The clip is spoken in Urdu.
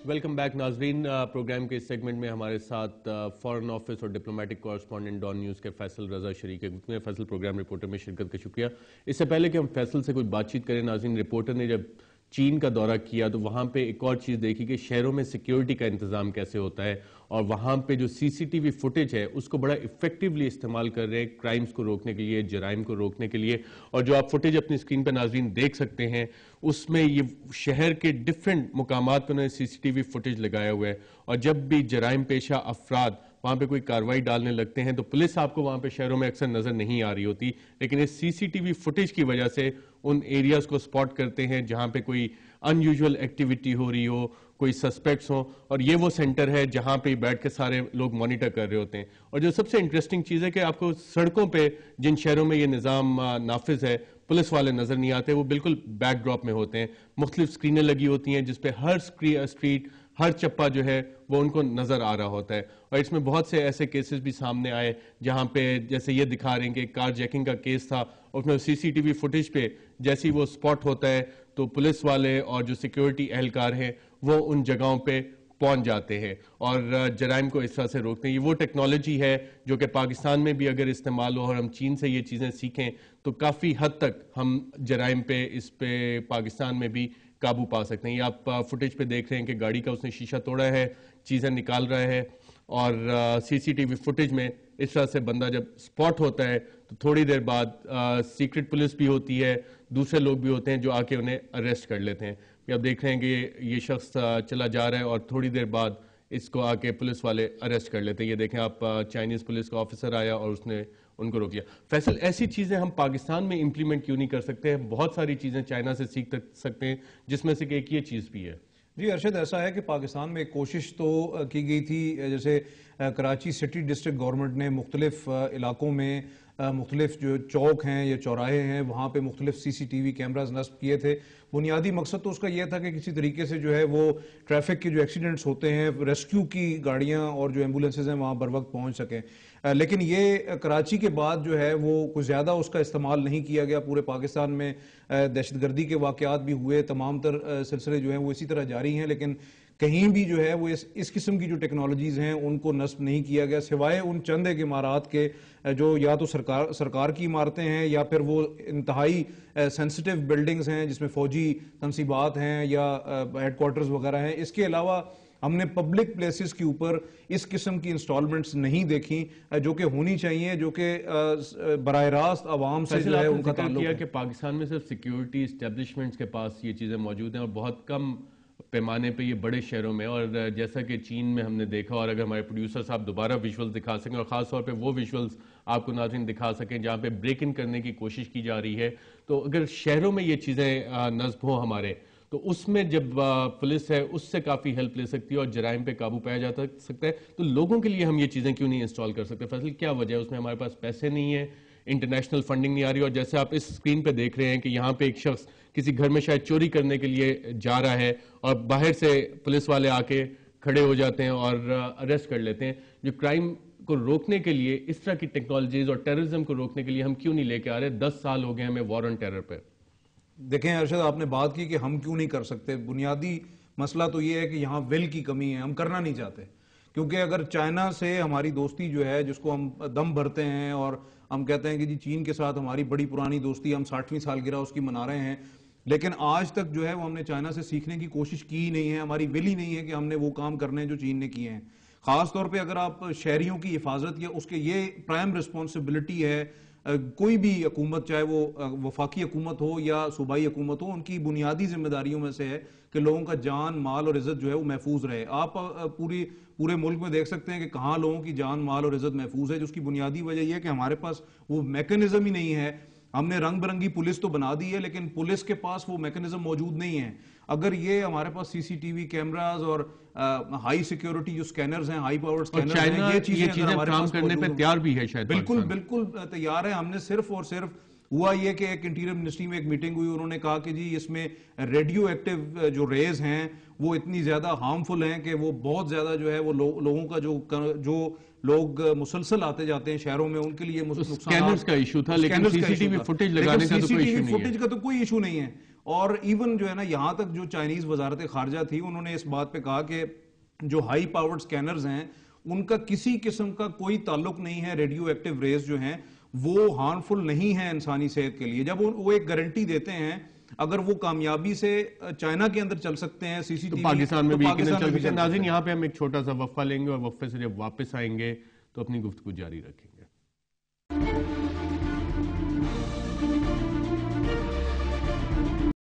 ویلکم بیک ناظرین. پروگرام کے اس سیگمنٹ میں ہمارے ساتھ فارن آفس اور ڈپلومیٹک کورسپونڈنٹ ڈان نیوز کے فیصل رضا شریک ہے. فیصل, پروگرام رپورٹر میں شرکت کا شکریہ. اس سے پہلے کہ ہم فیصل سے کچھ بات چیت کریں ناظرین, رپورٹر نے جب چین کا دورہ کیا تو وہاں پہ ایک اور چیز دیکھی کہ شہروں میں سیکیورٹی کا انتظام کیسے ہوتا ہے, اور وہاں پہ جو سی سی ٹی وی فوٹیج ہے اس کو بڑا افیکٹولی استعمال کر رہے ہیں کرائمز کو روکنے کے لیے, جرائم کو روکنے کے لیے. اور جو آپ فوٹیج اپنی اسکرین پہ ناظرین دیکھ سکتے ہیں اس میں یہ شہر کے ڈیفرنٹ مقامات پہ انہوں نے سی سی ٹی وی فوٹیج لگایا ہوا ہے, اور جب بھی جرائم پیشہ افراد وہاں پہ کوئی کاروائی ڈالنے لگتے ہیں تو پولیس آپ کو وہاں پہ شہروں میں اکثر نظر نہیں آ رہی ہوتی, لیکن اس سی سی ٹی وی فوٹیج کی وجہ سے ان ایریاز کو سپاٹ کرتے ہیں جہاں پہ کوئی ان یوزول ایکٹیویٹی ہو رہی ہو, کوئی سسپیکٹس ہوں, اور یہ وہ سینٹر ہے جہاں پہ بیٹھ کے سارے لوگ مانیٹر کر رہے ہوتے ہیں. اور جو سب سے انٹرسٹنگ چیز ہے کہ آپ کو سڑکوں پہ جن شہروں میں یہ نظام نافذ ہے پولیس والے نظر نہیں آتے, وہ بالکل بیک ڈراپ میں ہوتے ہیں. مختلف سکرینیں لگی ہوتی ہیں جس پہ ہر اسٹریٹ, ہر چپا جو ہے وہ ان کو نظر آ رہا ہوتا ہے. اور اس میں بہت سے ایسے کیسز بھی سامنے آئے جہاں پہ جیسے یہ دکھا رہے ہیں کہ کار جیکنگ کا کیس تھا, اس میں سی سی ٹی وی فوٹیج پہ جیسے وہ سپاٹ ہوتا ہے تو پولیس والے اور جو سیکیورٹی اہلکار ہیں وہ ان جگہوں پہ پہنچ جاتے ہیں اور جرائم کو اس طرح سے روکتے ہیں. یہ وہ ٹیکنالوجی ہے جو کہ پاکستان میں بھی اگر استعمال ہو اور ہم چین سے یہ چیزیں سیکھیں تو کافی حد تک ہم جرائم پہ اس پہ پاکستان میں بھی قابو پا سکتے ہیں. یہ آپ فوٹیج پہ دیکھ رہے ہیں کہ گاڑی کا اس نے شیشہ توڑا ہے, چیزیں نکال رہا ہے, اور سی سی ٹی وی فوٹیج میں اس طرح سے بندہ جب سپاٹ ہوتا ہے تو تھوڑی دیر بعد سیکرٹ پولیس بھی ہوتی ہے, دوسرے لوگ بھی ہوتے ہیں جو آ کے انہیں اریسٹ کر لیتے ہیں. آپ دیکھ رہے ہیں کہ یہ شخص چلا جا رہا ہے اور تھوڑی دیر بعد اس کو آ کے پولیس والے اریسٹ کر لیتے ہیں. یہ دیکھیں آپ, چائنیز پولیس کا آفیسر آیا اور اس نے ان کو روک لیا. فیصل, ایسی چیزیں ہم پاکستان میں امپلیمنٹ کیوں نہیں کر سکتے؟ بہت ساری چیزیں چائنا سے سیکھ سکتے ہیں جس میں سے ایک یہ چیز بھی ہے. جی ارشد, ایسا ہے کہ پاکستان میں ایک کوشش تو کی گئی تھی, جیسے کراچی سٹی ڈسٹرکٹ گورنمنٹ نے مختلف علاقوں میں مختلف جو چوک ہیں یا چوراہے ہیں وہاں پہ مختلف سی سی ٹی وی کیمراز نصب کیے تھے. بنیادی مقصد تو اس کا یہ تھا کہ کسی طریقے سے جو ہے وہ ٹریفک کے جو ایکسیڈنٹس ہوتے ہیں, ریسکیو کی گاڑیاں اور جو ایمبولینسز ہیں وہاں بر وقت پہنچ سکیں. لیکن یہ کراچی کے بعد جو ہے وہ کچھ زیادہ اس کا استعمال نہیں کیا گیا. پورے پاکستان میں دہشت گردی کے واقعات بھی ہوئے, تمام تر سلسلے جو ہیں وہ اسی طرح جاری ہیں, لیکن کہیں بھی جو ہے وہ اس قسم کی جو ٹیکنالوجیز ہیں ان کو نصب نہیں کیا گیا, سوائے ان چند ایک عمارات کے جو یا تو سرکار کی عمارتیں ہیں یا پھر وہ انتہائی سینسٹیو بلڈنگز ہیں جس میں فوجی تنصیبات ہیں یا ہیڈ کوارٹرز وغیرہ ہیں. اس کے علاوہ ہم نے پبلک پلیسز کے اوپر اس قسم کی انسٹالمنٹس نہیں دیکھیں جو کہ ہونی چاہیے, جو کہ براہ راست عوام سے جو ہے ان کا تعلق ہے. کہ پاکستان میں صرف سیکیورٹی اسٹیبلشمنٹس کے پاس یہ چیزیں موجود ہیں اور بہت کم پیمانے پہ یہ بڑے شہروں میں, اور جیسا کہ چین میں ہم نے دیکھا, اور اگر ہمارے پروڈیوسر صاحب دوبارہ ویژولز دکھا سکیں اور خاص طور پہ وہ ویژولز آپ کو ناظرین دکھا سکیں جہاں پہ بریک ان کرنے کی کوشش کی جا رہی ہے, تو اگر شہروں میں یہ چیزیں نصب ہوں ہمارے تو اس میں جب پولیس ہے اس سے کافی ہیلپ لے سکتی ہے اور جرائم پہ قابو پایا جا سکتا ہے. تو لوگوں کے لیے ہم یہ چیزیں کیوں نہیں انسٹال کر سکتے؟ فیصل, کیا وجہ ہے؟ اس میں ہمارے پاس پیسے نہیں ہیں, انٹرنیشنل فنڈنگ نہیں آ رہی, اور جیسے آپ اس سکرین پہ دیکھ رہے ہیں کہ یہاں پہ ایک شخص کسی گھر میں شاید چوری کرنے کے لیے جا رہا ہے اور باہر سے پولیس والے آ کے کھڑے ہو جاتے ہیں اور اریسٹ کر لیتے ہیں. جو کرائم کو روکنے کے لیے اس طرح کی ٹیکنالوجیز اور ٹیررزم کو روکنے کے لیے ہم کیوں نہیں لے کے آ رہے؟ 10 سال ہو گئے ہمیں وار آن ٹیرر پہ. دیکھیں ارشد, آپ نے بات کی کہ ہم کیوں نہیں کر سکتے. بنیادی مسئلہ تو یہ ہے کہ یہاں ول کی کمی ہے, ہم کرنا نہیں چاہتے. کیونکہ اگر چائنا سے ہماری دوستی جو ہے جس کو ہم دم بھرتے ہیں اور ہم کہتے ہیں کہ جی چین کے ساتھ ہماری بڑی پرانی دوستی, ہم 60ویں سالگرہ اس کی منا رہے ہیں, لیکن آج تک جو ہے وہ ہم نے چائنا سے سیکھنے کی کوشش کی ہی نہیں ہے. ہماری ول ہی نہیں ہے کہ ہم نے وہ کام کرنے ہیں جو چین نے کیے ہیں. خاص طور پہ اگر آپ شہریوں کی حفاظت یا اس کے یہ پرائم رسپانسبلٹی ہے, کوئی بھی حکومت چاہے وہ وفاقی حکومت ہو یا صوبائی حکومت ہو, ان کی بنیادی ذمہ داریوں میں سے ہے کہ لوگوں کا جان, مال اور عزت جو ہے وہ محفوظ رہے. آپ پورے ملک میں دیکھ سکتے ہیں کہ کہاں لوگوں کی جان, مال اور عزت محفوظ ہے, جس کی بنیادی وجہ یہ ہے کہ ہمارے پاس وہ میکنزم ہی نہیں ہے. ہم نے رنگ برنگی پولیس تو بنا دی ہے لیکن پولیس کے پاس وہ میکنزم موجود نہیں ہے. اگر یہ ہمارے پاس سی سی ٹی وی کیمراز اور ہائی سیکیورٹی جو سکینرز ہیں, ہائی پاورڈ سکینرز ہیں, یہ چیزیں کام کرنے پہ تیار بھی ہے, شاید بالکل تیار ہے. ہم نے صرف اور صرف ہوا یہ کہ ایک انٹیریئر منسٹری میں ایک میٹنگ ہوئی, انہوں نے کہا کہ جی اس میں ریڈیو ایکٹیو جو ریز ہیں وہ اتنی زیادہ ہارمفل ہیں کہ وہ بہت زیادہ جو ہے وہ لوگوں کا جو لوگ مسلسل آتے جاتے ہیں شہروں میں ان کے لیے سکینرز کا ایشو تھا, لیکن سی سی ٹی وی فوٹیج لگانے کا تو کوئی ایشو نہیں ہے. فوٹیج کا تو کوئی ایشو نہیں ہے. اور ایون جو ہے نا یہاں تک جو چائنیز وزارت خارجہ تھی انہوں نے اس بات پہ کہا کہ جو ہائی پاورڈ سکینرز ہیں ان کا کسی قسم کا کوئی تعلق نہیں ہے, ریڈیو ایکٹیو ریز جو ہیں وہ ہارمفل نہیں ہیں انسانی صحت کے لیے. جب وہ ایک گارنٹی دیتے ہیں, اگر وہ کامیابی سے چائنا کے اندر چل سکتے ہیں سی سی ٹی وی, پاکستان میں بھی چل سکتے ہیں. ناظرین یہاں پہ ہم ایک چھوٹا سا وقفہ لیں گے اور وقفے سے جب واپس آئیں گے تو اپنی گفتگو جاری رکھیں گے.